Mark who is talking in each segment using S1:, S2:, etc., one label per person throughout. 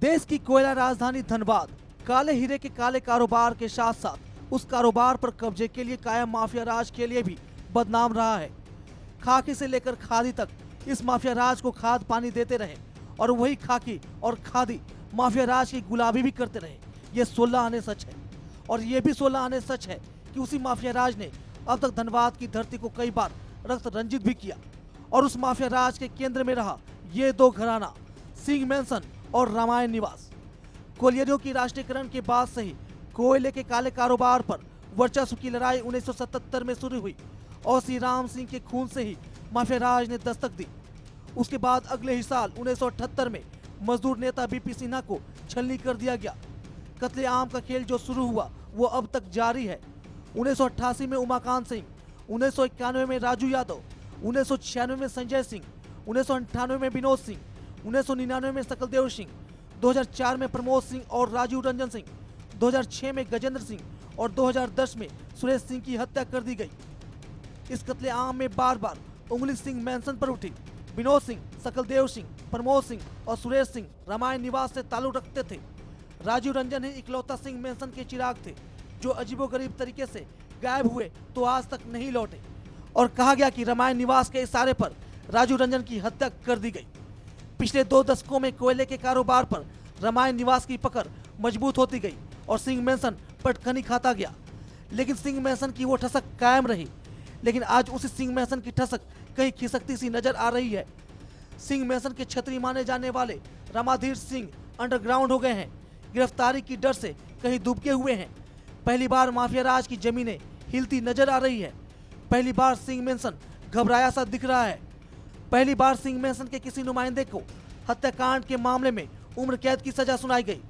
S1: देश की कोयला राजधानी धनबाद काले हीरे के काले कारोबार के साथ साथ उस कारोबार पर कब्जे के लिए कायम माफिया राज के लिए भी बदनाम रहा है। खाकी से लेकर खादी तक इस माफिया राज को खाद पानी देते रहे और वही खाकी और खादी माफिया राज की गुलामी भी करते रहे। ये 16 आने सच है और ये भी 16 आने सच है कि उसी माफिया राज ने अब तक धनबाद की धरती को कई बार रक्त रंजित भी किया और उस माफिया राज के केंद्र में रहा ये दो घराना सिंह मैंसन और रामायण निवास। कोयलियों की राष्ट्रीयकरण के बाद से ही कोयले के काले कारोबार पर वर्चस्व की लड़ाई 1977 में शुरू हुई और श्री राम सिंह के खून से ही माफिया राज ने दस्तक दी। उसके बाद अगले ही साल 1978 में मजदूर नेता बीपी सिन्हा को छलनी कर दिया गया। कत्लेआम का खेल जो शुरू हुआ वो अब तक जारी है। 1988 में उमाकांत सिंह, 1991 में राजू यादव, 1996 में संजय सिंह, 1998 में विनोद सिंह, 1999 में सकलदेव सिंह, 2004 में प्रमोद सिंह और राजीव रंजन सिंह, 2006 में गजेंद्र सिंह और 2010 में सुरेश सिंह की हत्या कर दी गई। इस कत्लेआम में बार बार उंगली सिंह मैंसन पर उठी। विनोद सिंह, सकलदेव सिंह, प्रमोद सिंह और सुरेश सिंह रामायण निवास से ताल्लुक रखते थे। राजीव रंजन ही इकलौता सिंह मैंसन के चिराग थे जो अजीबोगरीब तरीके से गायब हुए तो आज तक नहीं लौटे और कहा गया कि रामायण निवास के इशारे पर राजीव रंजन की हत्या कर दी गई। पिछले 2 दशकों में कोयले के कारोबार पर रामायण निवास की पकड़ मजबूत होती गई और सिंह मैंसन पटखनी खाता गया, लेकिन सिंह मैंसन की वो ठसक कायम रही। लेकिन आज उसी सिंह मैंसन की ठसक कहीं खिसकती सी नजर आ रही है। सिंह मैंसन के छतरी माने जाने वाले रामाधीर सिंह अंडरग्राउंड हो गए हैं, गिरफ्तारी की डर से कहीं दुबके हुए हैं। पहली बार माफिया राज की जमीनें हिलती नजर आ रही है। पहली बार सिंह मैंसन घबराया सा दिख रहा है। पहली बार सिंह मैंसन के किसी नुमाइंदे को हत्याकांड के मामले में उम्र कैद की सजा सुनाई गई।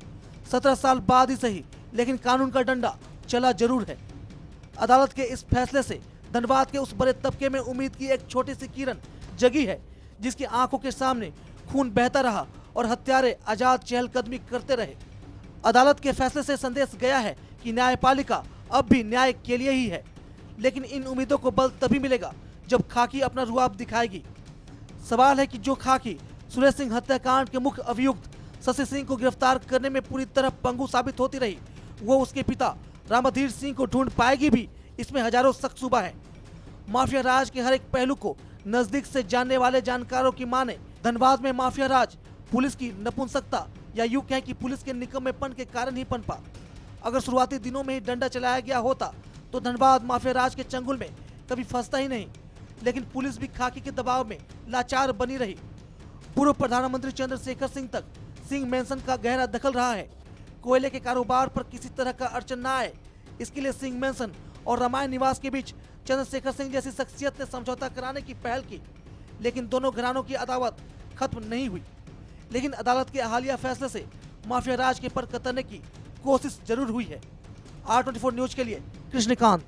S1: 17 साल बाद ही सही, लेकिन कानून का डंडा चला जरूर है। अदालत के इस फैसले से धनबाद के उस बड़े तबके में उम्मीद की एक छोटी सी किरण जगी है जिसकी आंखों के सामने खून बहता रहा और हत्यारे आजाद चहलकदमी करते रहे। अदालत के फैसले से संदेश गया है कि न्यायपालिका अब भी न्याय के लिए ही है, लेकिन इन उम्मीदों को बल तभी मिलेगा जब खाकी अपना रुआब दिखाएगी। सवाल है कि जो खाकी सुरेश सिंह हत्याकांड के मुख्य अभियुक्त शशि सिंह को गिरफ्तार करने में पूरी तरह पंगु साबित होती रही, वो उसके पिता रामाधीर सिंह को ढूंढ पाएगी भी, इसमें हजारों शक शुबा है। माफिया राज के हर एक पहलू को नजदीक से जानने वाले जानकारों की माने धनबाद में माफिया राज पुलिस की नपुंसकता या यूं कहें कि पुलिस के निकम्मेपन के कारण ही पनपा। अगर शुरुआती दिनों में ही डंडा चलाया गया होता तो धनबाद माफिया राज के चंगुल में कभी फंसता ही नहीं, लेकिन पुलिस भी खाकी के दबाव में लाचार बनी रही। पूर्व प्रधानमंत्री चंद्रशेखर सिंह तक सिंह मैंसन का गहरा दखल रहा है। कोयले के कारोबार पर किसी तरह का अड़चन न आए, इसके लिए सिंह मैंसन और रामायण निवास के बीच चंद्रशेखर सिंह जैसी शख्सियत ने समझौता कराने की पहल की, लेकिन दोनों घरानों की अदावत खत्म नहीं हुई। लेकिन अदालत के हालिया फैसले से माफिया राज के पर कतरने की कोशिश जरूर हुई है। R24 न्यूज के लिए कृष्णकांत।